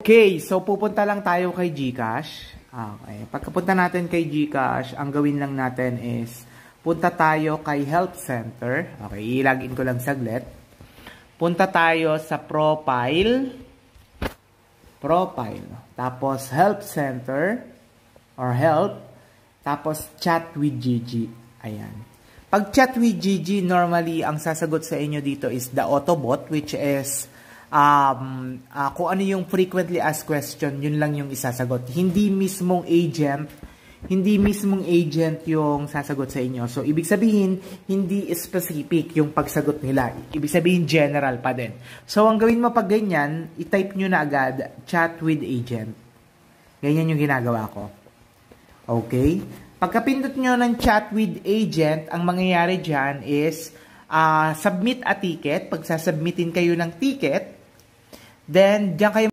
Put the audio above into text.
Okay, so pupunta lang tayo kay GCash. Okay, pagkapunta natin kay GCash, ang gawin lang natin is punta tayo kay Help Center. Okay, i-login ko lang saglit. Punta tayo sa Profile. Tapos Help Center or Help. Tapos Chat with Gigi. Ayan. Pag Chat with Gigi, normally ang sasagot sa inyo dito is the Autobot, which is kung ano yung frequently asked question, yun lang yung isasagot. Hindi mismong agent yung sasagot sa inyo. So, ibig sabihin, hindi specific yung pagsagot nila. Ibig sabihin, general pa din. So, ang gawin mo pag ganyan, i-type nyo na agad, chat with agent. Ganyan yung ginagawa ko. Okay? Pagkapindot nyo ng chat with agent, ang mangyayari dyan is, submit a ticket. Pag sasubmitin kayo ng ticket, then, diyan kayo